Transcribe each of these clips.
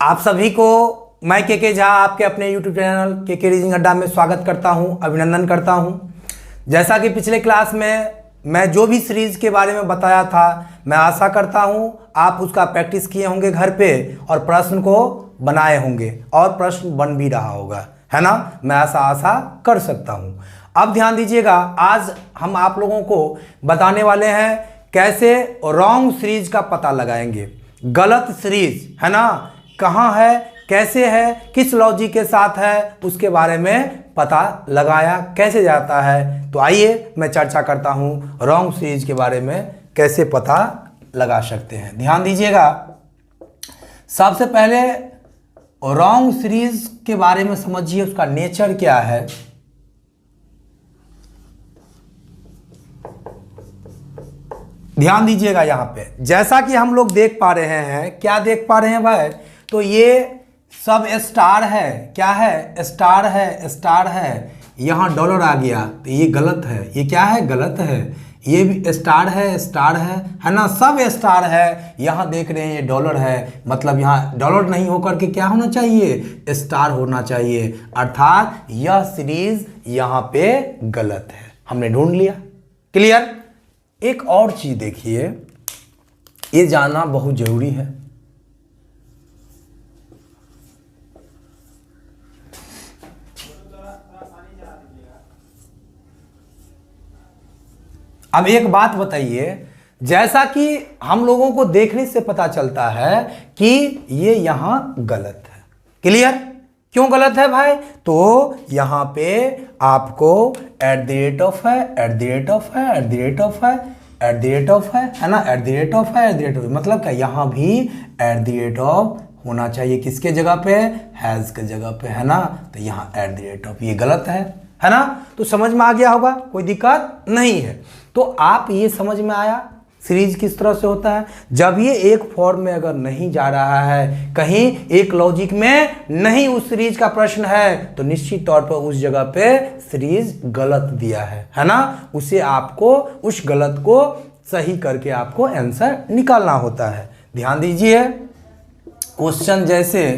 आप सभी को मैं के झा आपके अपने YouTube चैनल के रीजनिंग अड्डा में स्वागत करता हूं, अभिनंदन करता हूं। जैसा कि पिछले क्लास में मैं जो भी सीरीज के बारे में बताया था, मैं आशा करता हूं आप उसका प्रैक्टिस किए होंगे घर पे और प्रश्न को बनाए होंगे और प्रश्न बन भी रहा होगा, है ना। मैं आशा कर सकता हूं। अब ध्यान दीजिएगा, आज हम आप लोगों को बताने वाले हैं कैसे रॉन्ग सीरीज का पता लगाएंगे। गलत सीरीज है ना, कहाँ है, कैसे है, किस लॉजिक के साथ है, उसके बारे में पता लगाया कैसे जाता है। तो आइए मैं चर्चा करता हूँ रॉन्ग सीरीज के बारे में, कैसे पता लगा सकते हैं। ध्यान दीजिएगा, सबसे पहले रॉन्ग सीरीज के बारे में समझिए, उसका नेचर क्या है। ध्यान दीजिएगा यहाँ पे, जैसा कि हम लोग देख पा रहे हैं, क्या देख पा रहे हैं भाई, तो ये सब स्टार है, क्या है, स्टार है, स्टार है। यहाँ डॉलर आ गया तो ये गलत है, ये क्या है, गलत है। ये भी स्टार है, स्टार है ना, सब स्टार है। यहाँ देख रहे हैं ये डॉलर है, मतलब यहाँ डॉलर नहीं होकर के क्या होना चाहिए, स्टार होना चाहिए, अर्थात यह सीरीज यहाँ पे गलत है। हमने ढूंढ लिया, क्लियर। एक और चीज देखिए, ये जानना बहुत जरूरी है। अब एक बात बताइए, जैसा कि हम लोगों को देखने से पता चलता है कि ये यहां गलत है, क्लियर। क्यों गलत है भाई, तो यहां पे आपको एट द रेट ऑफ है, एट द रेट ऑफ है, एट द रेट ऑफ है, एट द रेट ऑफ है ना, एट द रेट ऑफ है, एट द रेट ऑफ, मतलब क्या, यहां भी एट द रेट ऑफ होना चाहिए, किसके जगह पे, हैज के जगह पे, है ना। तो यहां एट द रेट ऑफ, ये गलत है ना। तो समझ में आ गया होगा, कोई दिक्कत नहीं है। तो आप ये समझ में आया सीरीज किस तरह से होता है। जब ये एक फॉर्म में अगर नहीं जा रहा है, कहीं एक लॉजिक में नहीं उस सीरीज का प्रश्न है, तो निश्चित तौर पर उस जगह पे सीरीज गलत दिया है ना। उसे आपको उस गलत को सही करके आपको आंसर निकालना होता है। ध्यान दीजिए, क्वेश्चन जैसे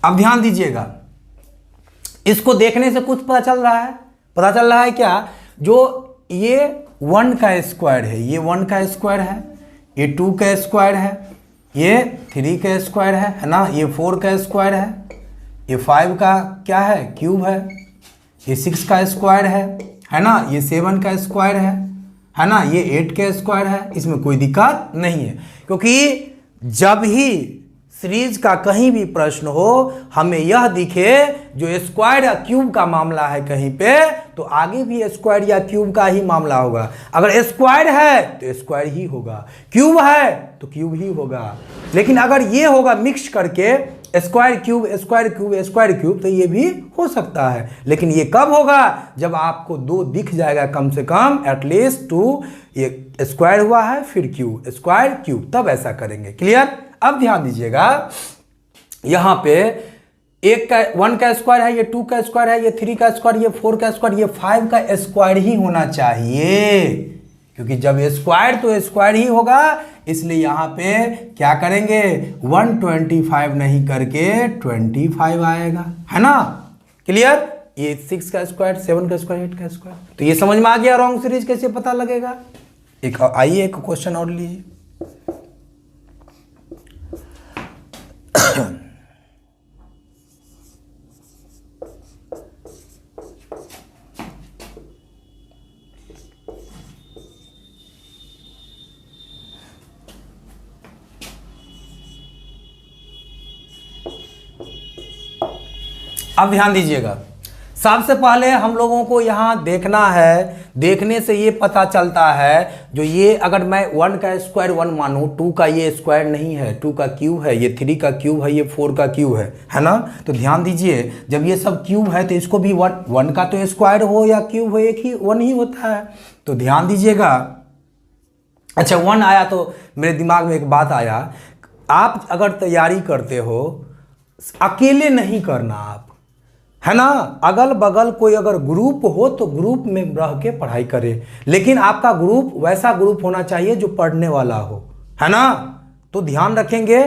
अब ध्यान दीजिएगा, इसको देखने से कुछ पता चल रहा है, पता चल रहा है क्या, जो ये 1 का स्क्वायर है, ये 1 का स्क्वायर है, ये 2 का स्क्वायर है, ये 3 का स्क्वायर है ना, ये 4 का स्क्वायर है, ये 5 का क्या है, क्यूब है, ये 6 का स्क्वायर है ना, ये 7 का स्क्वायर है ना, ये 8 का स्क्वायर है। इसमें कोई दिक्कत नहीं है, क्योंकि जब ही सीरीज का कहीं भी प्रश्न हो, हमें यह दिखे जो स्क्वायर या क्यूब का मामला है कहीं पे, तो आगे भी स्क्वायर या क्यूब का ही मामला होगा। अगर स्क्वायर है तो स्क्वायर ही होगा, क्यूब है तो क्यूब ही होगा। लेकिन अगर ये होगा मिक्स करके square cube, square cube, square cube, तो ये भी हो सकता है। लेकिन ये कब होगा, जब आपको 2 दिख जाएगा कम से कम, एटलीस्ट 2, ये स्क्वायर हुआ है फिर क्यूब, स्क्वायर क्यूब, तब ऐसा करेंगे, क्लियर। अब ध्यान दीजिएगा, यहां पे 1 का स्क्वायर है, ये 2 का स्क्वायर है, ये 3 का स्क्वायर, ये 4 का स्क्वायर, ये 5 का स्क्वायर ही होना चाहिए, क्योंकि जब स्क्वायर तो स्क्वायर ही होगा। इसलिए यहां पे क्या करेंगे, 125 नहीं करके 25 आएगा, है ना, क्लियर। ये 6 का स्क्वायर, 7 का स्क्वायर, 8 का स्क्वायर, तो ये समझ में आ गया रॉन्ग सीरीज कैसे पता लगेगा। एक आइए एक क्वेश्चन और लीजिए। अब ध्यान दीजिएगा, सबसे पहले हम लोगों को यहाँ देखना है, देखने से ये पता चलता है, जो ये अगर मैं 1 का स्क्वायर 1 मानूं, 2 का ये स्क्वायर नहीं है, 2 का क्यूब है, ये 3 का क्यूब है, ये 4 का क्यूब है ना। तो ध्यान दीजिए, जब ये सब क्यूब है तो इसको भी 1 का तो स्क्वायर हो या क्यूब हो, एक ही 1 ही होता है। तो ध्यान दीजिएगा, अच्छा 1 आया तो मेरे दिमाग में एक बात आया, आप अगर तैयारी करते हो अकेले नहीं करना आप, है ना। अगल बगल कोई अगर ग्रुप हो तो ग्रुप में रह के पढ़ाई करे, लेकिन आपका ग्रुप वैसा ग्रुप होना चाहिए जो पढ़ने वाला हो, है ना। तो ध्यान रखेंगे,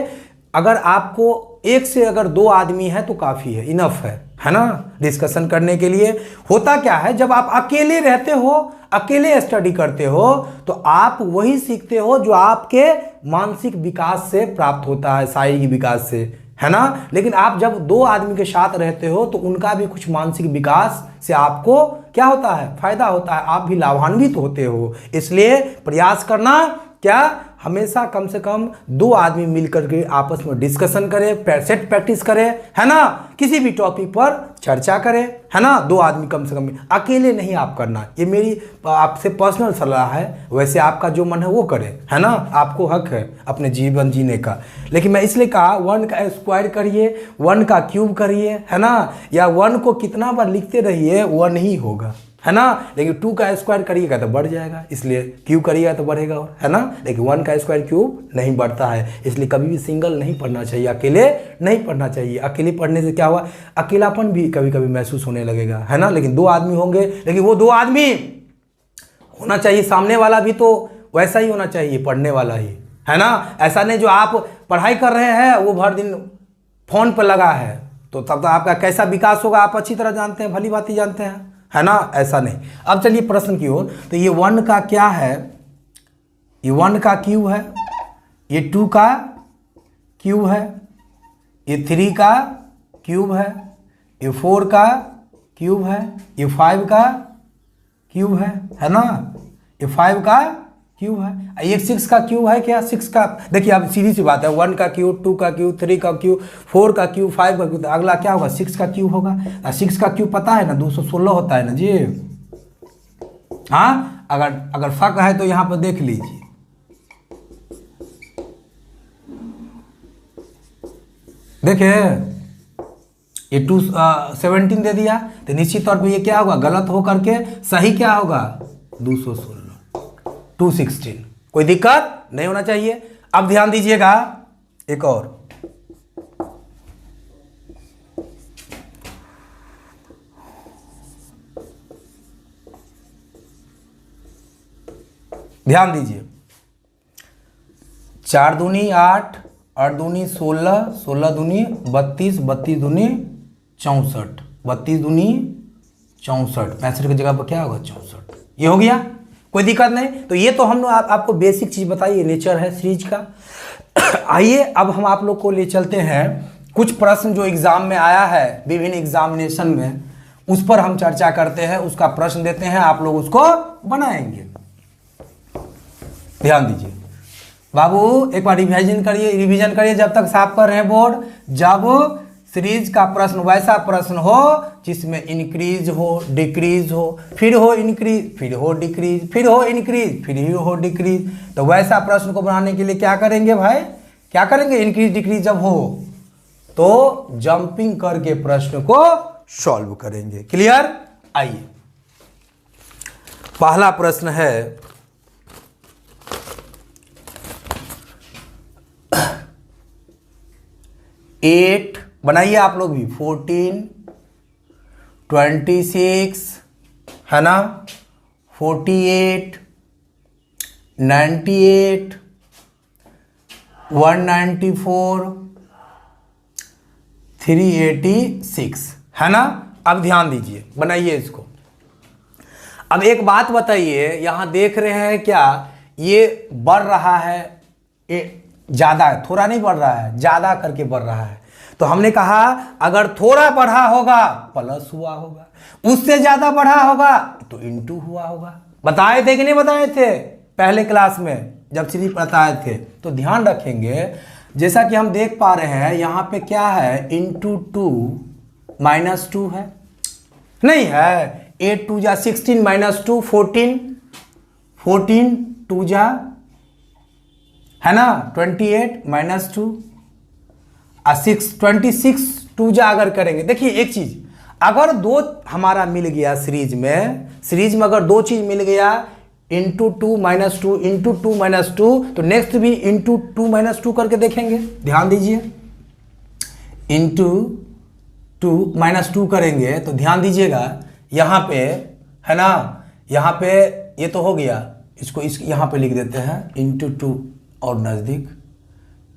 अगर आपको एक से अगर 2 आदमी है तो काफ़ी है, इनफ है ना, डिस्कशन करने के लिए। होता क्या है, जब आप अकेले रहते हो, अकेले स्टडी करते हो, तो आप वही सीखते हो जो आपके मानसिक विकास से प्राप्त होता है, शारीरिक विकास से, है ना। लेकिन आप जब 2 आदमी के साथ रहते हो तो उनका भी कुछ मानसिक विकास से आपको क्या होता है, फायदा होता है, आप भी लाभान्वित होते हो। इसलिए प्रयास करना क्या, हमेशा कम से कम 2 आदमी मिलकर के आपस में डिस्कशन करें, सेट प्रैक्टिस करें, है ना। किसी भी टॉपिक पर चर्चा करें, है ना। 2 आदमी कम से कम, अकेले नहीं आप करना। ये मेरी आपसे पर्सनल सलाह है, वैसे आपका जो मन है वो करें, है ना। आपको हक है अपने जीवन जीने का। लेकिन मैं इसलिए कहा 1 का स्क्वायर करिए, 1 का क्यूब करिए, है ना, या 1 को कितना बार लिखते रहिए 1 ही होगा, है ना। लेकिन 2 का स्क्वायर करिएगा तो बढ़ जाएगा, इसलिए क्यूब करिएगा तो बढ़ेगा, है ना। लेकिन 1 का स्क्वायर क्यूब नहीं बढ़ता है, इसलिए कभी भी सिंगल नहीं पढ़ना चाहिए, अकेले नहीं पढ़ना चाहिए। अकेले पढ़ने से क्या हुआ, अकेलापन भी कभी कभी महसूस होने लगेगा, है ना। लेकिन 2 आदमी होंगे, लेकिन वो 2 आदमी होना चाहिए, सामने वाला भी तो वैसा ही होना चाहिए, पढ़ने वाला ही, है ना। ऐसा नहीं जो आप पढ़ाई कर रहे हैं वो भर दिन फोन पर लगा है, तो तब तो आपका कैसा विकास होगा आप अच्छी तरह जानते हैं, भली बात ही जानते हैं, है ना। ऐसा नहीं। अब चलिए प्रश्न की ओर। तो ये 1 का क्या है, ये 1 का क्यूब है, ये 2 का क्यूब है, ये 3 का क्यूब है, ये 4 का क्यूब है, ये 5 का क्यूब है ना, ये 5 का क्यूब है, ये 6 का क्यूब है क्या, 6 का। देखिए अब सीधी सी बात है, 1 का क्यूब, 2 का क्यूब, 3 का क्यूब, 4 का क्यूब, 5 का क्यूब, अगला क्या होगा, 6 का क्यूब होगा। 6 का क्यूब पता है ना 216 होता है ना जी। हाँ, अगर शक है तो यहाँ पर देख लीजिए। देखिए ये 217 दे दिया, तो निश्चित तौर पे ये क्या होगा, गलत हो करके सही क्या होगा 216, 216। कोई दिक्कत नहीं होना चाहिए। अब ध्यान दीजिएगा एक और, ध्यान दीजिए। 4 दूनी 8, 8 दूनी 16, 16 दूनी 32, 32 दूनी 64, 32 दूनी 64, 65 की जगह पर क्या होगा 64। ये हो गया, कोई दिक्कत नहीं। तो ये तो हम आपको बेसिक चीज बताइए, नेचर है सीरीज का। आइए अब हम आप लोग को ले चलते हैं कुछ प्रश्न जो एग्जाम में आया है, विभिन्न एग्जामिनेशन में, उस पर हम चर्चा करते हैं, उसका प्रश्न देते हैं, आप लोग उसको बनाएंगे। ध्यान दीजिए बाबू, एक बार रिवीजन करिए जब तक साफ कर रहे हैं बोर्ड। जब सीरीज का प्रश्न वैसा प्रश्न हो जिसमें इंक्रीज हो, डिक्रीज हो, फिर हो इंक्रीज, फिर हो डिक्रीज, फिर हो इंक्रीज, फिर हो डिक्रीज, तो वैसा प्रश्न को बनाने के लिए क्या करेंगे भाई, क्या करेंगे, इंक्रीज डिक्रीज जब हो तो जंपिंग करके प्रश्न को सॉल्व करेंगे। क्लियर। आइए पहला प्रश्न है, 8 बनाइए आप लोग भी, 14, 26 है ना, 48, 98, 194, 386 है ना। अब ध्यान दीजिए, बनाइए इसको। अब एक बात बताइए, यहां देख रहे हैं क्या, ये बढ़ रहा है, ज्यादा है, थोड़ा नहीं बढ़ रहा है, ज्यादा करके बढ़ रहा है। तो हमने कहा अगर थोड़ा बढ़ा होगा प्लस हुआ होगा, उससे ज्यादा बढ़ा होगा तो इनटू हुआ होगा। बताए थे कि नहीं बताए थे पहले क्लास में जब सीरीज बताए थे? तो ध्यान रखेंगे, जैसा कि हम देख पा रहे हैं यहाँ पे क्या है, इंटू 2 माइनस 2 है, नहीं है, 8 2 जा 16 माइनस 2 14, 14 2 जा है ना 28 माइनस 2 6 26 2 जा अगर करेंगे। देखिए एक चीज, अगर 2 हमारा मिल गया सीरीज में अगर 2 चीज मिल गया, इंटू 2 माइनस 2 इंटू 2 माइनस 2, तो नेक्स्ट भी इंटू 2 माइनस 2 करके देखेंगे। ध्यान दीजिए, इंटू 2 -2 करेंगे तो ध्यान दीजिएगा यहाँ पे है ना, यहाँ पे ये तो हो गया, इसको इस यहाँ पे लिख देते हैं इंटू 2 और नज़दीक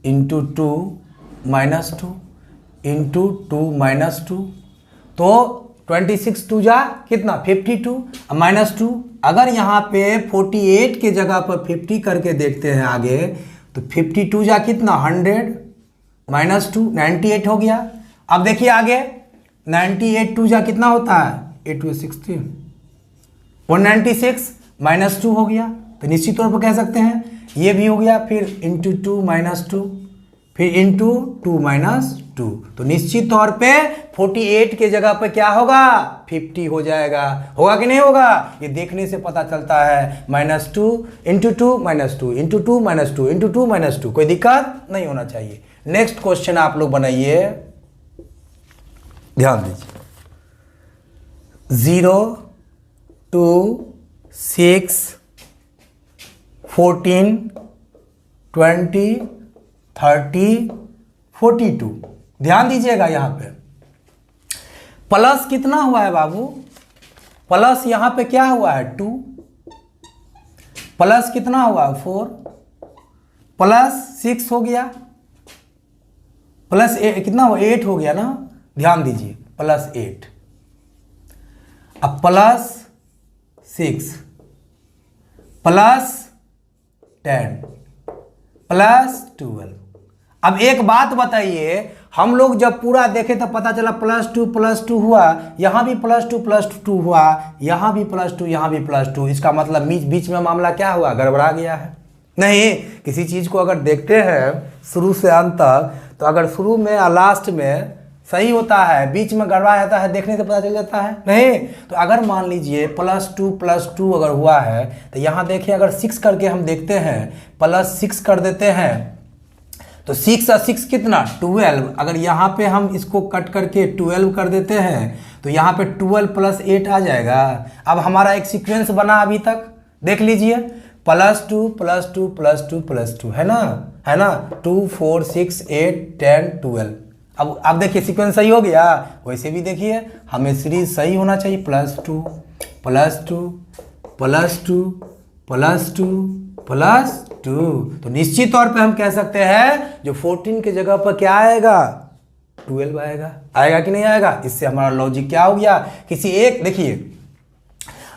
इंटू 2 -2 इंटू 2 -2 तो 26 2 जा कितना 52 -2। अगर यहाँ पे 48 के जगह पर 50 करके देखते हैं आगे तो 52 जा कितना 100 -2 98 हो गया। अब देखिए आगे 98 2 जा कितना होता है 8 2 16 196 -2 हो गया। तो निश्चित तौर पर कह सकते हैं ये भी हो गया, फिर इंटू 2 -2 फिर इंटू 2 -2 तो निश्चित तौर पे 48 के जगह पे क्या होगा 50 हो जाएगा। होगा कि नहीं होगा, ये देखने से पता चलता है। -2 इंटू 2 -2 इंटू 2 -2 इंटू 2 -2 कोई दिक्कत नहीं होना चाहिए। नेक्स्ट क्वेश्चन आप लोग बनाइए, ध्यान दीजिए। 0 2 6 14 20 30 42 ध्यान दीजिएगा। यहाँ पे प्लस कितना हुआ है बाबू, प्लस यहाँ पे क्या हुआ है 2, प्लस कितना हुआ 4, प्लस 6 हो गया, प्लस कितना हुआ 8 हो गया ना, ध्यान दीजिए प्लस 8, अब प्लस 6 प्लस 10 प्लस 12। अब एक बात बताइए, हम लोग जब पूरा देखे तो पता चला +2 हुआ, यहाँ भी +2 हुआ, यहाँ भी +2 यहाँ भी +2। इसका मतलब बीच में मामला क्या हुआ, गड़बड़ा गया है। नहीं, किसी चीज़ को अगर देखते हैं शुरू से अंत तक तो अगर शुरू में या लास्ट में सही होता है, बीच में गड़बड़ा जाता है, देखने से पता चल जाता है। नहीं तो अगर मान लीजिए +2 अगर हुआ है तो यहाँ देखिए अगर 6 करके हम देखते हैं, +6 कर देते हैं तो 6 और 6 कितना 12। अगर यहाँ पे हम इसको कट करके 12 कर देते हैं तो यहाँ पे 12 + 8 आ जाएगा। अब हमारा एक सीक्वेंस बना अभी तक, देख लीजिए +2 +2 +2 +2 है ना 2 4 6 8 10 12। अब देखिए सीक्वेंस सही हो गया। वैसे भी देखिए हमें सीरीज सही होना चाहिए, +2 +2 +2 +2 तो निश्चित तौर पे हम कह सकते हैं जो 14 के जगह पर क्या आएगा 12 आएगा कि नहीं आएगा। इससे हमारा लॉजिक क्या हो गया, किसी एक, देखिए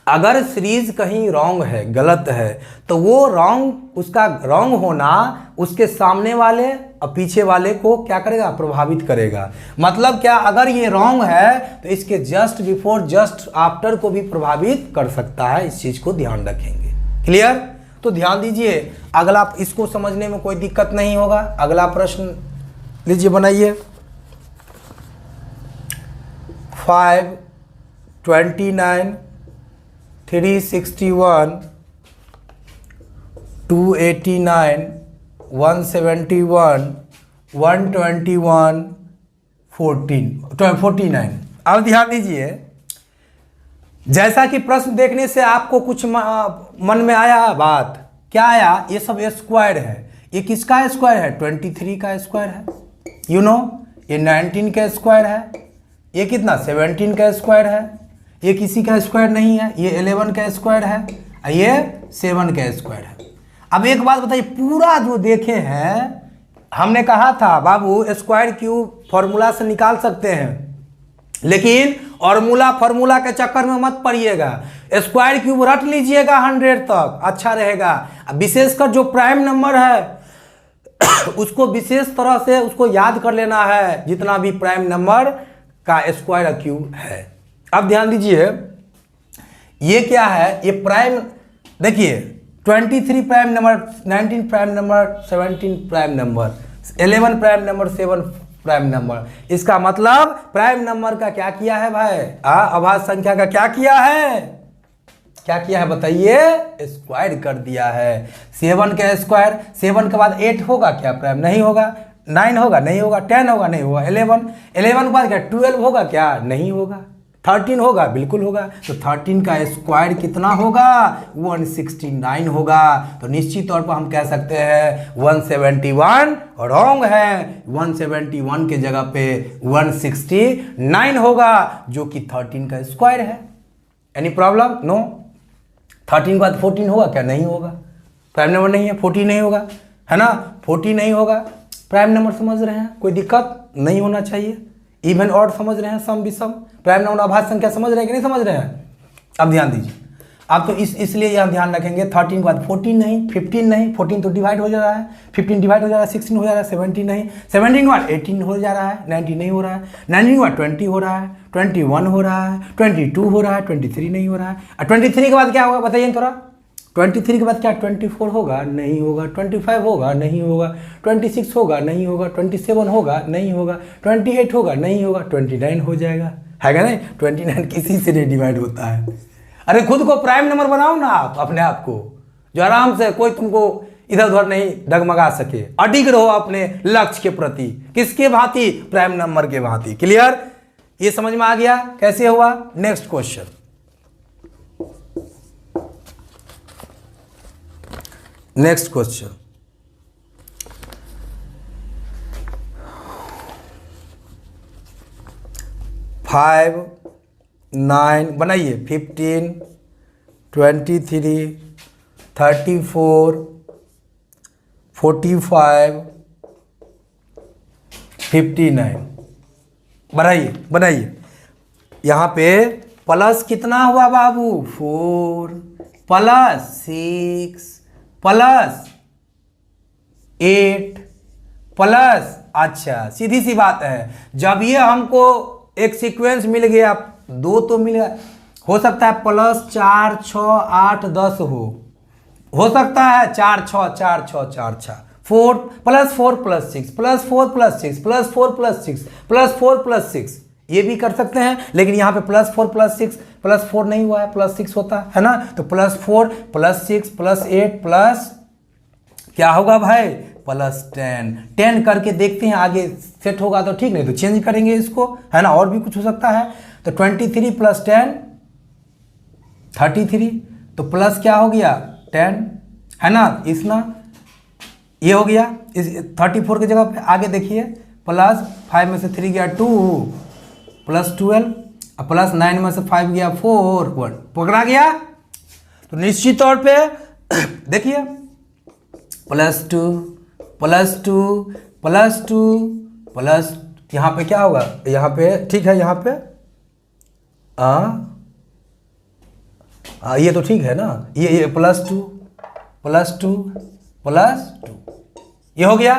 अगर सीरीज कहीं रॉन्ग है, गलत है, तो वो रॉन्ग, उसका रॉन्ग होना उसके सामने वाले और पीछे वाले को क्या करेगा, प्रभावित करेगा। मतलब क्या, अगर ये रॉन्ग है तो इसके जस्ट बिफोर जस्ट आफ्टर को भी प्रभावित कर सकता है। इस चीज को ध्यान रखेंगे। क्लियर, तो ध्यान दीजिए, अगला इसको समझने में कोई दिक्कत नहीं होगा। अगला प्रश्न लीजिए, बनाइए। 5 29 361 289 171 121 49। अब ध्यान दीजिए, जैसा कि प्रश्न देखने से आपको कुछ मन में आया बात, क्या आया, ये सब स्क्वायर है। ये किसका स्क्वायर है, 23 का स्क्वायर है, यू नो। ये 19 का स्क्वायर है, ये कितना 17 का स्क्वायर है, ये किसी का स्क्वायर नहीं है, ये 11 का स्क्वायर है, ये 7 का स्क्वायर है। अब एक बात बताइए, पूरा जो देखे हैं, हमने कहा था बाबू स्क्वायर क्यूब फॉर्मूला से निकाल सकते हैं, लेकिन फॉर्मूला के चक्कर में मत पड़िएगा। स्क्वायर क्यूब रट लीजिएगा 100 तक, अच्छा रहेगा। विशेषकर जो प्राइम नंबर है उसको विशेष तरह से उसको याद कर लेना है, जितना भी प्राइम नंबर का स्क्वायर क्यूब है। अब ध्यान दीजिए, ये क्या है, ये प्राइम, देखिए 23 prime number, 19 prime number, 17 prime number, 11 prime number, 7 prime number. इसका मतलब प्राइम नंबर का क्या किया है भाई, अभाज्य संख्या का क्या किया है बताइए, स्क्वायर कर दिया है। 7 का स्क्वायर, 7 के बाद 8 होगा क्या प्राइम, नहीं होगा। 9 होगा, नहीं होगा। 10 होगा, नहीं होगा। 11 के बाद क्या 12 होगा क्या, नहीं होगा। 13 होगा, बिल्कुल होगा। तो 13 का स्क्वायर कितना होगा? 169 होगा। तो निश्चित तौर पर हम कह सकते हैं 171 रॉन्ग है, 171 के जगह पे 169 होगा, जो कि 13 का स्क्वायर है। Any problem? नो। 13 के बाद 14 होगा क्या? नहीं होगा, प्राइम नंबर नहीं है, 14 नहीं होगा, है ना, 14 नहीं होगा। प्राइम नंबर समझ रहे हैं, कोई दिक्कत नहीं होना चाहिए। इवन ऑड समझ रहे हैं, सम विषम, प्राइम नंबर अभाज्य संख्या समझ रहे हैं कि नहीं समझ रहे हैं? अब ध्यान दीजिए, आप तो इसलिए यहाँ ध्यान रखेंगे 13 के बाद 14 नहीं, 15 नहीं, 14 तो डिवाइड हो जा रहा है, 15 डिवाइड हो जा रहा है, 16 हो जा रहा है, 17 नहीं, 17 के बाद 18 हो जा रहा है, 19 नहीं हो रहा है, 19 के बाद 20 हो रहा है, 21 हो रहा है, 22 हो रहा है, 23 नहीं हो रहा है। और 23 के बाद क्या होगा बताइए थोड़ा? 23 के बाद क्या 24 होगा? नहीं होगा। 25 होगा? नहीं होगा। 26 होगा? नहीं होगा। 27 होगा? नहीं होगा। 28 होगा? नहीं होगा। 29 हो जाएगा, है क्या नहीं? 29 किसी से नहीं डिवाइड होता है। अरे खुद को प्राइम नंबर बनाओ ना आप, अपने आप को, जो आराम से कोई तुमको इधर उधर नहीं डगमगा सके, अडिग रहो अपने लक्ष्य के प्रति। किसके भांति? प्राइम नंबर के भांति। क्लियर? ये समझ में आ गया कैसे हुआ? Next question. नेक्स्ट क्वेश्चन, 5, 9 बनाइए, 15, 23, 34, 45, 59 बनाइए, बनाइए। यहाँ पे प्लस कितना हुआ बाबू? 4 प्लस 6 प्लस 8 प्लस, अच्छा सीधी सी बात है, जब ये हमको एक सीक्वेंस मिल गया, 2 तो मिल गया, हो सकता है प्लस 4 6 8 10 हो सकता है 4 6 4 6 4 6 4 plus 4 plus 6 plus 4 plus 6 plus 4 plus 6 plus 4 plus 6, ये भी कर सकते हैं। लेकिन यहाँ पे प्लस 4 प्लस 6 प्लस 4 नहीं हुआ है, प्लस 6 होता है ना। तो प्लस 4 प्लस 6 प्लस 8 प्लस क्या होगा भाई? प्लस 10। 10 करके देखते हैं आगे सेट होगा तो ठीक, नहीं तो चेंज करेंगे इसको, है ना, और भी कुछ हो सकता है। तो 23 प्लस 10 33, तो प्लस क्या हो गया? 10, है ना, इसना ये हो गया। इस 34 की जगह पे आगे देखिए, प्लस 5 में से 3 गया 2 प्लस 12, प्लस 9 में से 5 गया 4 1 पकड़ा गया। तो निश्चित तौर पे देखिए प्लस 2 प्लस 2 प्लस 2 प्लस, यहाँ पे क्या होगा? यहाँ पे ठीक है, यहाँ पे ये तो ठीक है ना, ये प्लस 2 प्लस 2 प्लस 2 ये हो गया।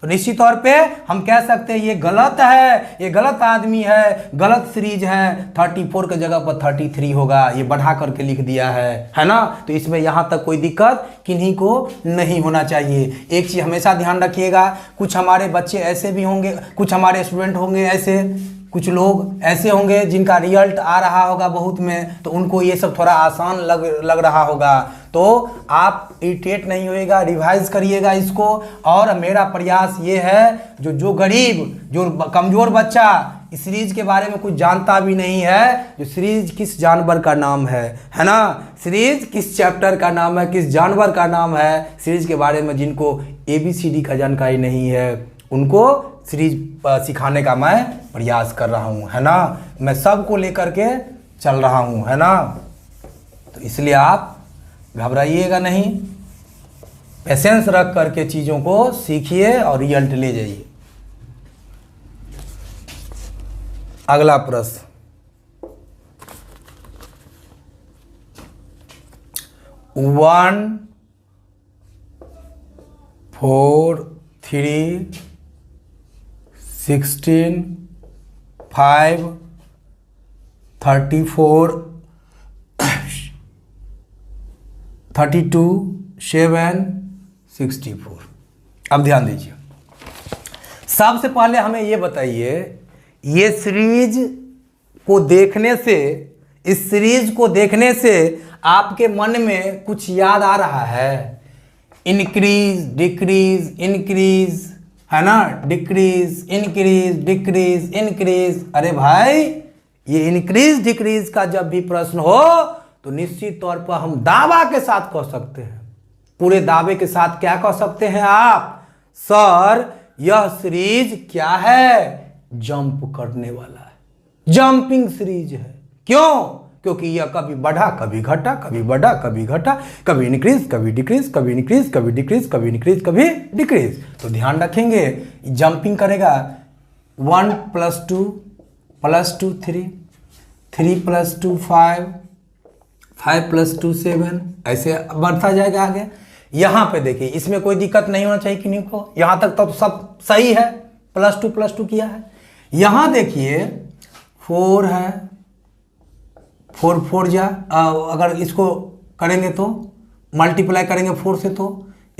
तो निश्चित तौर पे हम कह सकते हैं ये गलत है, ये गलत आदमी है, गलत सीरीज है। 34 के जगह पर 33 होगा, ये बढ़ा करके लिख दिया है ना। तो इसमें यहाँ तक कोई दिक्कत किन्हीं को नहीं होना चाहिए। एक चीज़ हमेशा ध्यान रखिएगा, कुछ हमारे बच्चे ऐसे भी होंगे, कुछ हमारे स्टूडेंट होंगे ऐसे, कुछ लोग ऐसे होंगे जिनका रिजल्ट आ रहा होगा बहुत में, तो उनको ये सब थोड़ा आसान लग रहा होगा। तो आप इरिटेट नहीं होइएगा, रिवाइज करिएगा इसको। और मेरा प्रयास ये है, जो गरीब, जो कमज़ोर बच्चा इस सीरीज के बारे में कुछ जानता भी नहीं है, जो सीरीज किस जानवर का नाम है ना, सीरीज किस चैप्टर का नाम है, किस जानवर का नाम है, सीरीज के बारे में जिनको ABCD का जानकारी नहीं है, उनको सीरीज सिखाने का मैं प्रयास कर रहा हूँ, है ना। मैं सबको लेकर के चल रहा हूँ, है ना। तो इसलिए आप घबराइएगा नहीं, पेशेंस रख करके चीज़ों को सीखिए और रिजल्ट ले जाइए। अगला प्रश्न, वन 4 3 16 5 34 32 7 64। अब ध्यान दीजिए, सबसे पहले हमें ये बताइए, ये सीरीज को देखने से, इस सीरीज को देखने से आपके मन में कुछ याद आ रहा है? इंक्रीज डिक्रीज इंक्रीज, है ना, डिक्रीज इंक्रीज डिक्रीज इंक्रीज। अरे भाई ये इंक्रीज डिक्रीज का जब भी प्रश्न हो तो निश्चित तौर पर हम दावा के साथ कह सकते हैं, पूरे दावे के साथ क्या कह सकते हैं आप, सर यह सीरीज क्या है, जंप करने वाला है, जंपिंग सीरीज है। क्यों? क्योंकि यह कभी बढ़ा कभी घटा, कभी बढ़ा कभी घटा, कभी इंक्रीज कभी डिक्रीज, कभी इंक्रीज कभी डिक्रीज, कभी इंक्रीज कभी डिक्रीज। तो ध्यान रखेंगे जंपिंग करेगा 1 + 2 + 2 3, 3 + 2 5, 5 + 2 7, ऐसे बढ़ता जाएगा आगे। यहाँ पे देखिए इसमें कोई दिक्कत नहीं होना चाहिए किन्हीं को, यहाँ तक तो सब सही है, +2 + 2 किया है। यहाँ देखिए 4 है, 4 4 जा, अगर इसको करेंगे तो मल्टीप्लाई करेंगे 4 से तो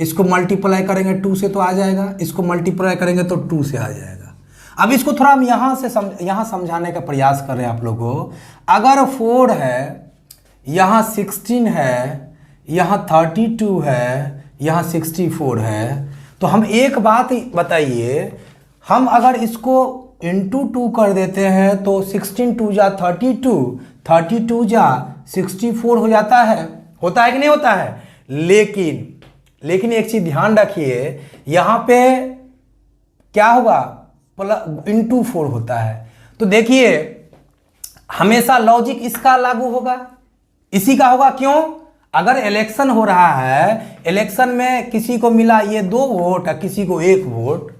इसको मल्टीप्लाई करेंगे 2 से तो आ जाएगा, इसको मल्टीप्लाई करेंगे तो 2 से आ जाएगा। अब इसको थोड़ा हम यहाँ समझाने का प्रयास कर रहे हैं आप लोगों को। अगर 4 है, यहाँ 16 है, यहाँ 32 है, यहाँ 64 है, तो हम एक बात बताइए, हम अगर इसको इंटू 2 कर देते हैं तो 16 2 जा 32, 32 जा 64 हो जाता है, होता है कि नहीं होता है। लेकिन एक चीज ध्यान रखिए, यहाँ पे क्या होगा, इंटू 4 होता है। तो देखिए हमेशा लॉजिक इसका लागू होगा, इसी का होगा। क्यों? अगर इलेक्शन हो रहा है, इलेक्शन में किसी को मिला ये 2 वोट और किसी को 1 वोट,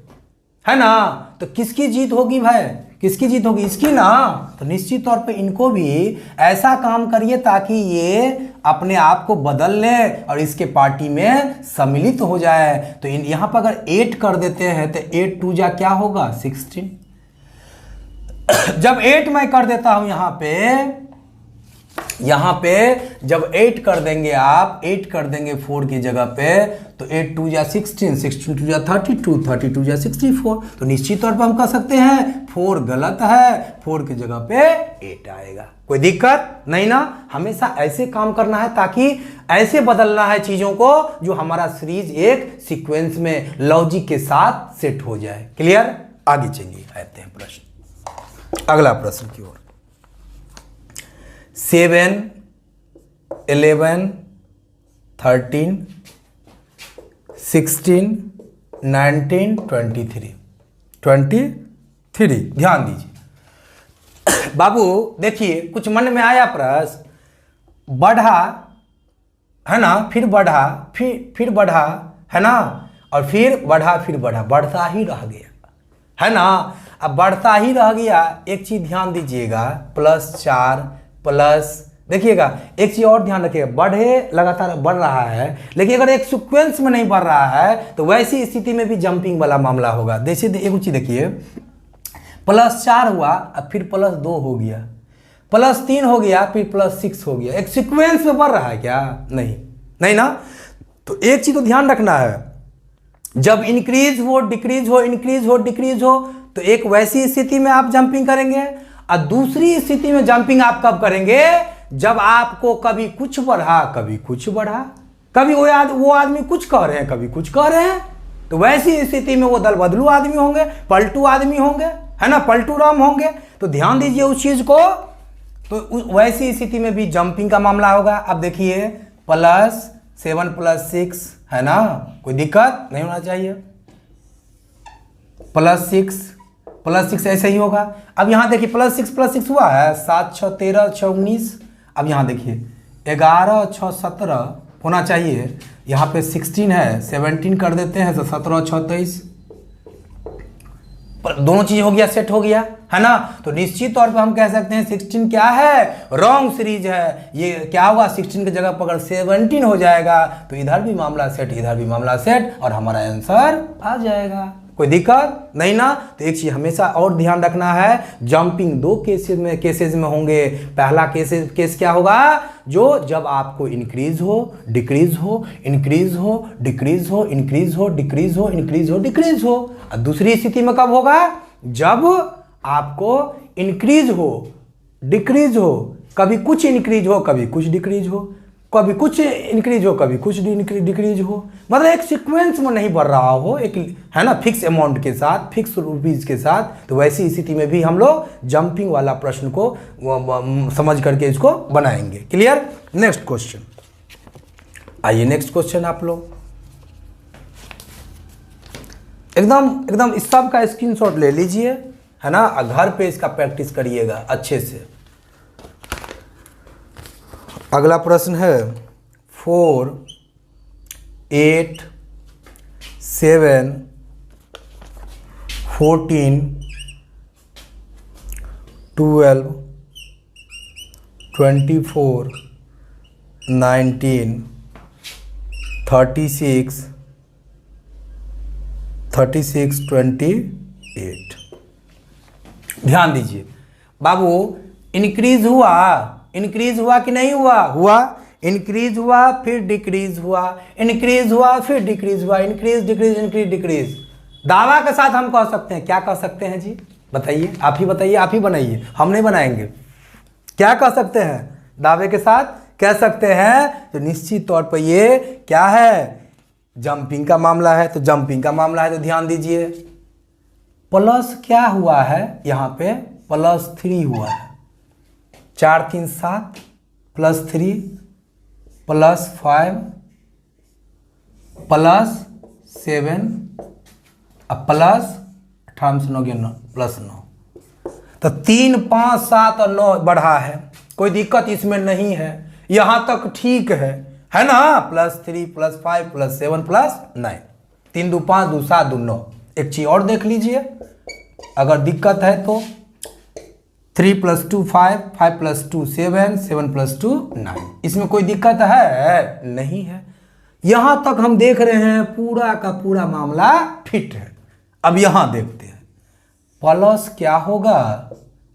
है ना, तो किसकी जीत होगी भाई, किसकी जीत होगी, इसकी ना। तो निश्चित तौर पे इनको भी ऐसा काम करिए ताकि ये अपने आप को बदल ले और इसके पार्टी में सम्मिलित हो जाए। तो यहाँ पर अगर 8 कर देते हैं तो 8 2 जा क्या होगा 16। जब 8 मैं कर देता हूं यहाँ पे जब 8 कर देंगे आप, 8 कर देंगे 4 की जगह पे, तो 8 2 जा 16, 16 2 जा 32, 32 जा 64। तो निश्चित तौर पर हम कह सकते हैं 4 गलत है, 4 की जगह पे 8 आएगा। कोई दिक्कत नहीं ना। हमेशा ऐसे काम करना है ताकि ऐसे बदलना है चीजों को जो हमारा सीरीज एक सीक्वेंस में लॉजिक के साथ सेट हो जाए। क्लियर? आगे चलिए आते हैं प्रश्न, अगला प्रश्न की ओर। 7 11 13 16 19 23 ध्यान दीजिए बाबू। देखिए कुछ मन में आया प्रश्न, बढ़ा है ना, फिर बढ़ा, फिर बढ़ा है ना, और फिर बढ़ा, फिर बढ़ा, बढ़ता ही रह गया है ना। अब बढ़ता ही रह गया, एक चीज ध्यान दीजिएगा, +4 प्लस, देखिएगा एक चीज और ध्यान रखिएगा, बढ़े लगातार बढ़ रहा है, लेकिन अगर एक सीक्वेंस में नहीं बढ़ रहा है तो वैसी स्थिति में भी जंपिंग वाला मामला होगा। जैसे एक चीज देखिए, +4 हुआ, अब फिर +2 हो गया, +3 हो गया, फिर +6 हो गया। एक सीक्वेंस में बढ़ रहा है क्या? नहीं ना। तो एक चीज तो ध्यान रखना है, जब इंक्रीज हो डिक्रीज हो, इंक्रीज हो डिक्रीज हो, तो एक वैसी स्थिति में आप जंपिंग करेंगे, और दूसरी स्थिति में जंपिंग आप कब करेंगे, जब आपको कभी कुछ बढ़ा कभी कुछ बढ़ा, कभी वो आदमी कुछ कह रहे हैं कभी कुछ कह रहे हैं, तो वैसी स्थिति में वो दल बदलू आदमी होंगे, पलटू आदमी होंगे, है ना, पलटू राम होंगे। तो ध्यान दीजिए उस चीज को। तो वैसी स्थिति में भी जंपिंग का मामला होगा। अब देखिए +7 + 6 है ना, कोई दिक्कत नहीं होना चाहिए, +6 ऐसे ही होगा। अब यहाँ देखिए +6 हुआ है, 7 6 13 6 19। अब यहाँ देखिए 11 6 17 होना चाहिए, यहाँ पे 16 है, 17 कर देते हैं तो 17 6 23, दोनों चीज हो गया, सेट हो गया है ना। तो निश्चित तौर पे हम कह सकते हैं 16 क्या है, रॉन्ग सीरीज है। ये क्या होगा, 16 की जगह पर अगर 17 हो जाएगा तो इधर भी मामला सेट, इधर भी मामला सेट, और हमारा आंसर आ जाएगा। कोई दिक्कत नहीं ना। तो एक चीज हमेशा और ध्यान रखना है, जंपिंग 2 केसेस में होंगे। पहला केस क्या होगा, जो जब आपको इंक्रीज हो डिक्रीज हो, इंक्रीज हो डिक्रीज हो, इंक्रीज हो डिक्रीज हो, इंक्रीज हो डिक्रीज हो। और दूसरी स्थिति में कब होगा, जब आपको इंक्रीज हो डिक्रीज हो, कभी कुछ इंक्रीज हो कभी कुछ डिक्रीज हो। कभी कुछ इंक्रीज हो कभी कुछ डिक्रीज हो, मतलब एक सीक्वेंस में नहीं बढ़ रहा हो, एक है ना फिक्स अमाउंट के साथ, फिक्स रुपीज के साथ। तो वैसी स्थिति में भी हम लोग जंपिंग वाला प्रश्न को समझ करके इसको बनाएंगे। क्लियर? नेक्स्ट क्वेश्चन, आइए नेक्स्ट क्वेश्चन आप लोग एकदम इस सब का स्क्रीनशॉट ले लीजिए, है ना, घर पे इसका प्रैक्टिस करिएगा अच्छे से। अगला प्रश्न है 4, 8, 7, 14, 12, 24, 19, 36, 28। ध्यान दीजिए बाबू, इंक्रीज हुआ कि नहीं हुआ? इंक्रीज हुआ फिर डिक्रीज हुआ, इंक्रीज हुआ फिर डिक्रीज हुआ, इंक्रीज डिक्रीज। दावा के साथ हम कह सकते हैं, क्या कह सकते हैं जी? बताइए, आप ही बताइए, आप ही बनाइए, हम नहीं बनाएंगे। क्या कह सकते हैं? दावे के साथ कह सकते हैं तो निश्चित तौर पर ये क्या है? जंपिंग का मामला है। तो जंपिंग का मामला है तो ध्यान दीजिए, प्लस क्या हुआ है यहाँ पे? +3 हुआ है। 4 3 7 +3 +5 +7 अब +18 से 9 +9, तो 3 5 7 और 9 बढ़ा है, कोई दिक्कत इसमें नहीं है, यहाँ तक ठीक है ना? +3 +5 +7 +9, 3 2 5 2 7 2 9। एक चीज और देख लीजिए, अगर दिक्कत है तो 3 + 2 5 5 + 2 7 7 + 2 9, इसमें कोई दिक्कत है? नहीं है। यहां तक हम देख रहे हैं पूरा का पूरा मामला फिट है। अब यहां देखते हैं, प्लस क्या होगा?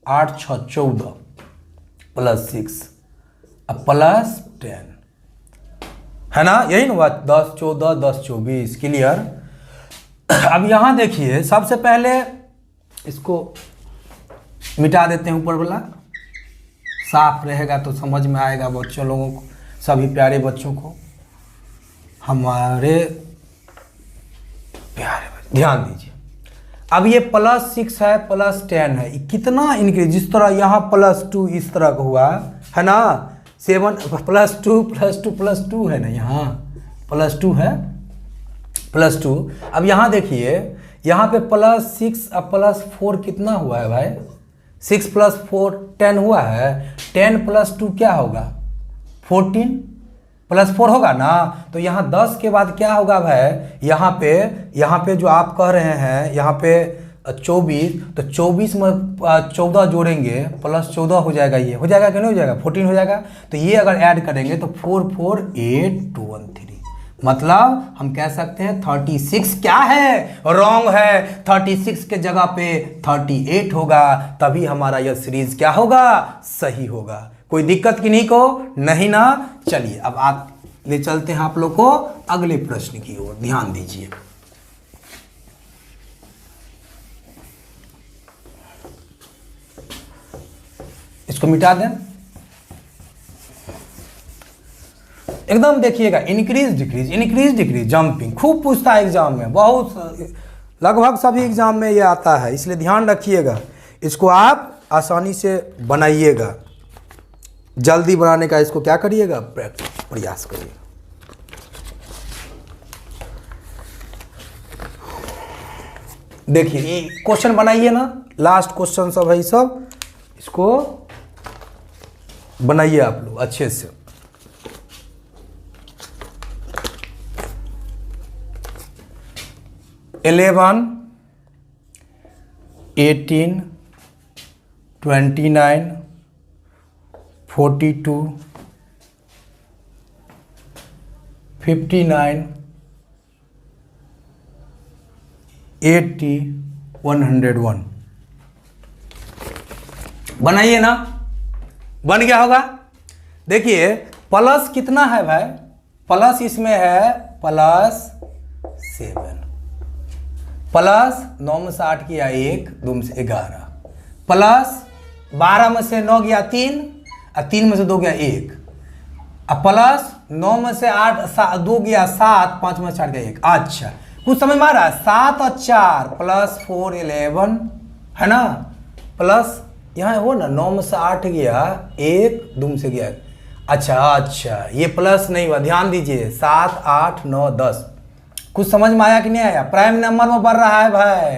8 6 14 +6 अब +10, है ना? यही ना बात, 10 14 10 24। क्लियर? अब यहां देखिए, सबसे पहले इसको मिटा देते हैं, ऊपर वाला साफ रहेगा तो समझ में आएगा बच्चों लोगों को, सभी प्यारे बच्चों को, हमारे प्यारे बच्चे। ध्यान दीजिए, अब ये +6 है +10 है, कितना इंक्रीज, जिस तरह यहाँ +2 इस तरह का हुआ है ना, 7 +2 +2 +2 है ना, यहाँ +2 है +2। अब यहाँ देखिए, यहाँ पे +6 अब +4 कितना हुआ है भाई? 6 + 4 10 हुआ है। 10 + 2 क्या होगा? 14 +4 होगा ना। तो यहाँ 10 के बाद क्या होगा भाई? यहाँ पे जो आप कह रहे हैं, यहाँ पे 24, तो 24 में 14 जोड़ेंगे +14 हो जाएगा, ये हो जाएगा कि नहीं हो जाएगा? 14 हो जाएगा। तो ये अगर ऐड करेंगे तो 4 4 8 2 1 3, मतलब हम कह सकते हैं 36 क्या है? रॉन्ग है। 36 के जगह पे 38 होगा, तभी हमारा यह सीरीज क्या होगा? सही होगा। कोई दिक्कत की नहीं को नहीं ना। चलिए अब आप ले चलते हैं आप लोग को अगले प्रश्न की ओर। ध्यान दीजिए, इसको मिटा दें, एकदम देखिएगा, इंक्रीज डिक्रीज जंपिंग खूब पूछता है एग्जाम में, बहुत लगभग सभी एग्जाम में ये आता है, इसलिए ध्यान रखिएगा, इसको आप आसानी से बनाइएगा, जल्दी बनाने का इसको क्या करिएगा? प्रयास करिएगा। देखिए ये क्वेश्चन बनाइए ना, लास्ट क्वेश्चन सब है, सब इसको बनाइए आप लोग अच्छे से। इलेवन 18 29 42 59 80 101 बनाइए ना, बन गया होगा। देखिए प्लस कितना है भाई? प्लस इसमें है +7, प्लस 9 में से 8 किया 1, 2 में से 11, प्लस 12 में से 9 गया 3 और 3 में से 2 गया 1, अब प्लस 9 में से 8 2 गया 7, 5 में 4 गया 1। अच्छा कुछ समझ में आ रहा है? 7 और 4 प्लस 4 11 है ना, प्लस यहाँ हो ना 9 में से 8 गया 1, 2 में से गया। अच्छा ये प्लस नहीं हुआ, ध्यान दीजिए 7 8 9 10। कुछ समझ में आया कि नहीं आया? प्राइम नंबर में बढ़ रहा है भाई।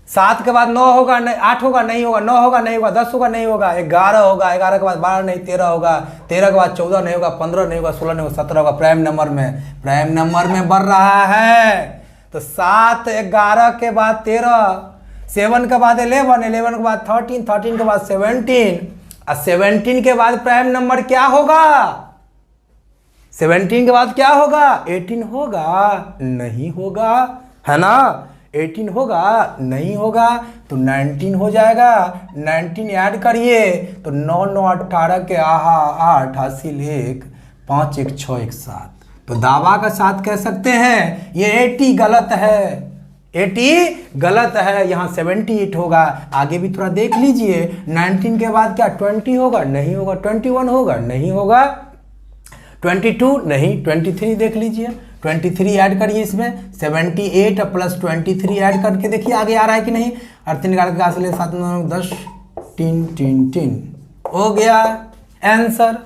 7 के बाद 9 होगा नहीं, 8 होगा नहीं होगा, 9 होगा नहीं होगा, 10 होगा नहीं होगा, 11 होगा, 11 के बाद 12 नहीं 13 होगा, 13 के बाद 14 नहीं होगा, 15 नहीं होगा, 16 नहीं होगा, 17 होगा। प्राइम नंबर में बढ़ रहा है। तो 7 11 के बाद 13, 7 के बाद 11, 11 के बाद 13, 13 के बाद 17 और 17 के बाद प्राइम नंबर क्या होगा? 17 के बाद क्या होगा? 18 होगा? नहीं होगा, है ना? 18 होगा? नहीं होगा। तो 19 हो जाएगा। 19 ऐड करिए तो 9 9 18 के 8 हासिल 1 5 1 6 1 7। तो दावा का साथ कह सकते हैं ये 80 गलत है, 80 गलत है। यहाँ 78 होगा। आगे भी थोड़ा देख लीजिए। 19 के बाद क्या 20 होगा? नहीं होगा। 21 होगा? नहीं होगा। 22 नहीं। 23 देख लीजिए, 23 ऐड करिए इसमें। 78 प्लस 23 ऐड करके देखिए आगे आ रहा है कि नहीं। और 3 निकाल के हासिल 7 9 10 3 3 3 हो गया आंसर।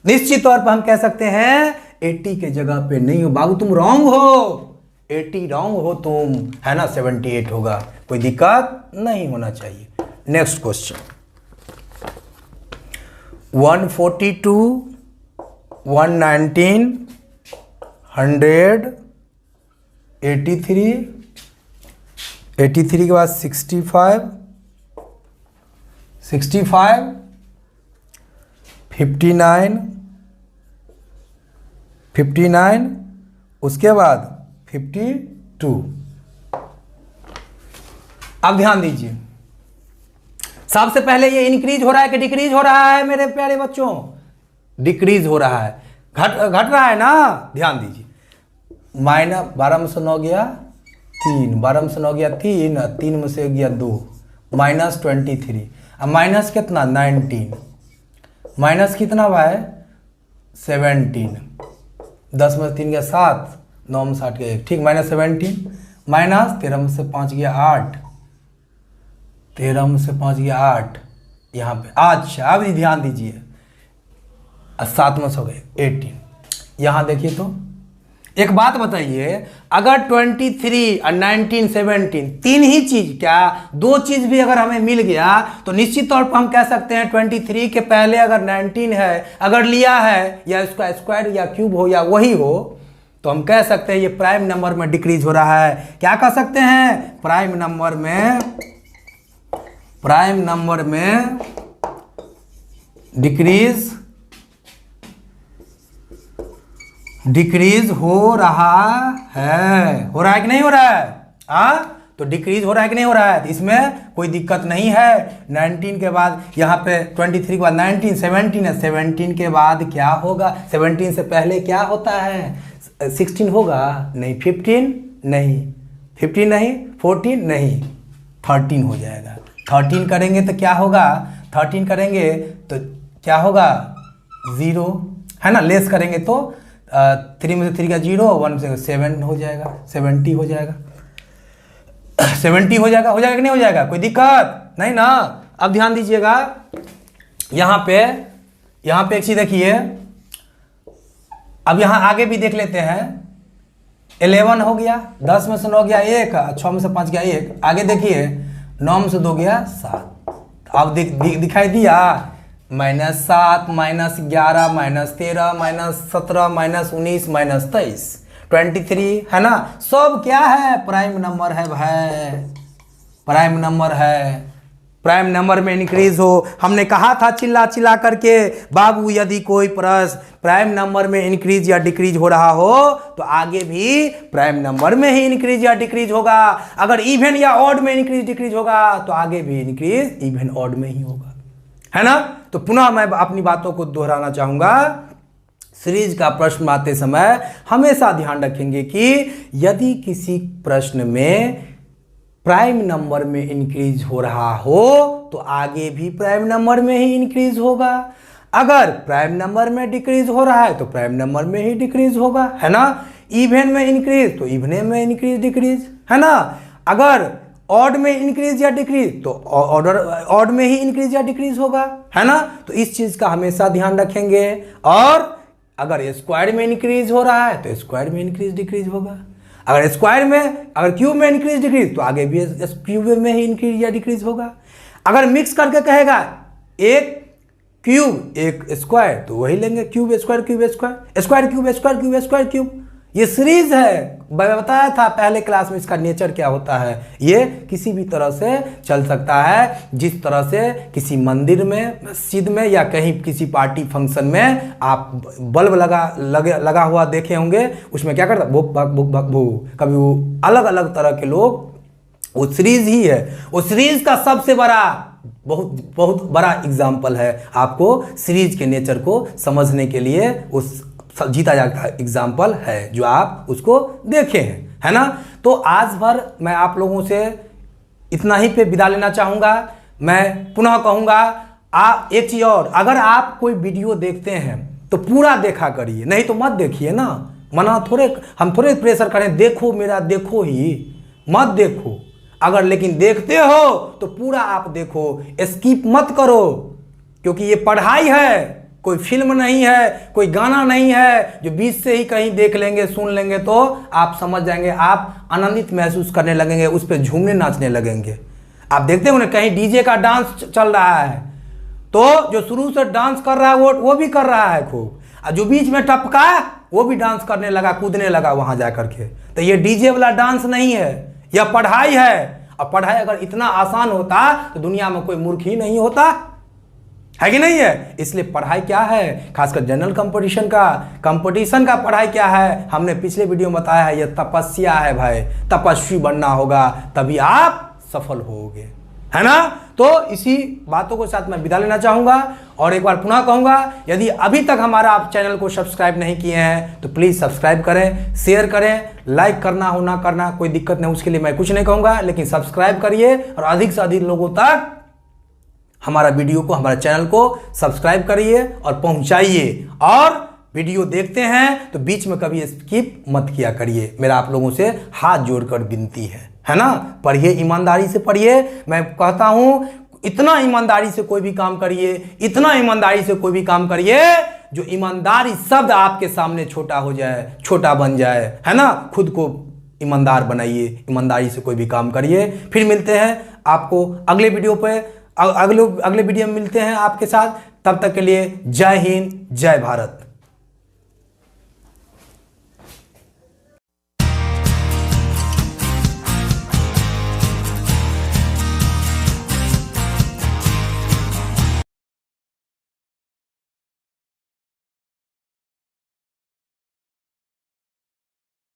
निश्चित तौर पर हम कह सकते हैं 80 के जगह पे नहीं हो बाबू, तुम रॉन्ग हो। 80 रॉन्ग हो तुम, है ना। 78 होगा। कोई दिक्कत नहीं होना चाहिए। नेक्स्ट क्वेश्चन 142 119 100 83 83 के बाद 65 65 59 59 उसके बाद 52। अब ध्यान दीजिए, सबसे पहले ये इंक्रीज हो रहा है कि डिक्रीज हो रहा है मेरे प्यारे बच्चों? डिक्रीज हो रहा है, घट रहा है ना। ध्यान दीजिए, माइनस 12 में से 9 गया 3, 12 में से 9 गया 3, 3 में से गया 2, माइनस 23। अब माइनस कितना 19, माइनस कितना भाई 17, 10 में से 3 गया 7, 9 में से 8 गया 1, ठीक। माइनस 17 माइनस 13 में से 5 गया 8, 13 में से 5 गया 8 यहाँ पे। अच्छा अब ध्यान दीजिए, 7 में से हो गए 18। यहाँ देखिए तो एक बात बताइए, अगर 23 और 19 17 तीन ही चीज, क्या 2 चीज भी अगर हमें मिल गया तो निश्चित तौर पर हम कह सकते हैं 23 के पहले अगर 19 है अगर लिया है, या इसका स्क्वायर या क्यूब हो या वही हो, तो हम कह सकते हैं ये प्राइम नंबर में डिक्रीज हो रहा है। क्या कह सकते हैं? प्राइम नंबर में डिक्रीज हो रहा है। हो रहा है कि नहीं हो रहा है? तो डिक्रीज हो रहा है कि नहीं हो रहा है? तो इसमें कोई दिक्कत नहीं है। 19 के बाद यहाँ पे 23 के बाद 19 17 है, 17 के बाद क्या होगा? 17 से पहले क्या होता है? 16 होगा? नहीं। 15 नहीं। 15 नहीं। 14 नहीं। 13 हो जाएगा। 13 करेंगे तो क्या होगा? 13 करेंगे तो क्या होगा? 0, है ना। लेस करेंगे तो 3 में से 3 का 0, 1 में से 7 हो जाएगा, 70 हो जाएगा। 70 हो जाएगा। हो जाएगा कि नहीं हो जाएगा? कोई दिक्कत नहीं ना। अब ध्यान दीजिएगा, यहाँ पे एक चीज देखिए। अब यहाँ आगे भी देख लेते हैं। 11 हो गया, 10 में से 9 गया 1, 6 में से 5 गया 1। आगे देखिए 9 में से 2 गया 7। अब दिखाई दिया -7 -11 -13 -17 -19 -23 23, है ना। सब क्या है? प्राइम नंबर है भाई, प्राइम नंबर है। प्राइम नंबर में इंक्रीज हो। हमने कहा था चिल्ला करके, बाबू यदि कोई प्रश्न प्राइम नंबर में इंक्रीज या डिक्रीज हो रहा हो तो आगे भी प्राइम नंबर में ही इंक्रीज या डिक्रीज होगा। अगर इवन या ऑड में इंक्रीज डिक्रीज होगा तो आगे भी इंक्रीज इवन ऑड में ही होगा, है ना। तो पुनः मैं अपनी बातों को दोहराना चाहूंगा। सीरीज का प्रश्न आते समय हमेशा ध्यान रखेंगे कि यदि किसी प्रश्न में प्राइम नंबर में इंक्रीज हो रहा हो तो आगे भी प्राइम नंबर में ही इंक्रीज होगा। अगर प्राइम नंबर में डिक्रीज हो रहा है तो प्राइम नंबर में ही डिक्रीज होगा, है ना। इवन में इंक्रीज तो इवन में इंक्रीज डिक्रीज, है ना। अगर ऑड में इंक्रीज या डिक्रीज तो ऑड में ही इंक्रीज या डिक्रीज होगा, है ना। तो इस चीज का हमेशा ध्यान रखेंगे। और अगर स्क्वायर में इंक्रीज हो रहा है तो स्क्वायर में इंक्रीज डिक्रीज होगा। अगर स्क्वायर में, अगर क्यूब में इंक्रीज डिक्रीज तो आगे भी क्यूब में ही इंक्रीज या डिक्रीज होगा। अगर मिक्स करके कहेगा एक क्यूब एक स्क्वायर तो वही लेंगे, cube square cube square, square cube square cube square cube. ये सीरीज है, मैं बताया था पहले क्लास में इसका नेचर क्या होता है। ये किसी भी तरह से चल सकता है, जिस तरह से किसी मंदिर में, मस्जिद में या कहीं किसी पार्टी फंक्शन में आप बल्ब लगा हुआ देखे होंगे, उसमें क्या करता भुक भक भुक भक भू, कभी वो अलग अलग तरह के लोग, वो सीरीज ही है। वो सीरीज का सबसे बड़ा बहुत बड़ा एग्जाम्पल है। आपको सीरीज के नेचर को समझने के लिए उस जीता जागता एग्जाम्पल है जो आप उसको देखे हैं, है ना। तो आज भर मैं आप लोगों से इतना ही पे विदा लेना चाहूँगा। मैं पुनः कहूँगा आप एक चीज़ और, अगर आप कोई वीडियो देखते हैं तो पूरा देखा करिए, नहीं तो मत देखिए ना। मना थोड़े, हम थोड़े प्रेशर करें देखो मेरा, देखो ही मत देखो। अगर लेकिन देखते हो तो पूरा आप देखो, स्किप मत करो, क्योंकि ये पढ़ाई है, कोई फिल्म नहीं है, कोई गाना नहीं है जो बीच से ही कहीं देख लेंगे सुन लेंगे तो आप समझ जाएंगे, आप आनंदित महसूस करने लगेंगे, उस पर झूमने नाचने लगेंगे। आप देखते हो ना कहीं डीजे का डांस चल रहा है तो जो शुरू से डांस कर रहा है वो भी कर रहा है खूब, और जो बीच में टपका वो भी डांस करने लगा, कूदने लगा वहां जाकर के। तो ये डीजे वाला डांस नहीं है, यह पढ़ाई है। और पढ़ाई अगर इतना आसान होता तो दुनिया में कोई मूर्ख ही नहीं होता, है कि नहीं है। इसलिए पढ़ाई क्या है, खासकर जनरल कंपटीशन का पढ़ाई क्या है, हमने पिछले वीडियो में बताया है, यह तपस्या है भाई। तपस्वी बनना होगा तभी आप सफल होगे, है ना। तो इसी बातों के साथ मैं विदा लेना चाहूंगा और एक बार पुनः कहूंगा, यदि अभी तक हमारा आप चैनल को सब्सक्राइब नहीं किए हैं तो प्लीज सब्सक्राइब करें, शेयर करें, लाइक करना हो ना करना कोई दिक्कत नहीं, उसके लिए मैं कुछ नहीं कहूंगा, लेकिन सब्सक्राइब करिए और अधिक से अधिक लोगों तक हमारा वीडियो को, हमारे चैनल को सब्सक्राइब करिए और पहुंचाइए। और वीडियो देखते हैं तो बीच में कभी स्किप मत किया करिए, मेरा आप लोगों से हाथ जोड़कर विनती है ना। पढ़िए, ईमानदारी से पढ़िए। मैं कहता हूं इतना ईमानदारी से कोई भी काम करिए, इतना ईमानदारी से कोई भी काम करिए जो ईमानदारी शब्द आपके सामने छोटा हो जाए, छोटा बन जाए, है ना। खुद को ईमानदार बनाइए, ईमानदारी से कोई भी काम करिए। फिर मिलते हैं आपको अगले वीडियो पे, अगले वीडियो में मिलते हैं आपके साथ। तब तक के लिए जय हिंद, जय भारत।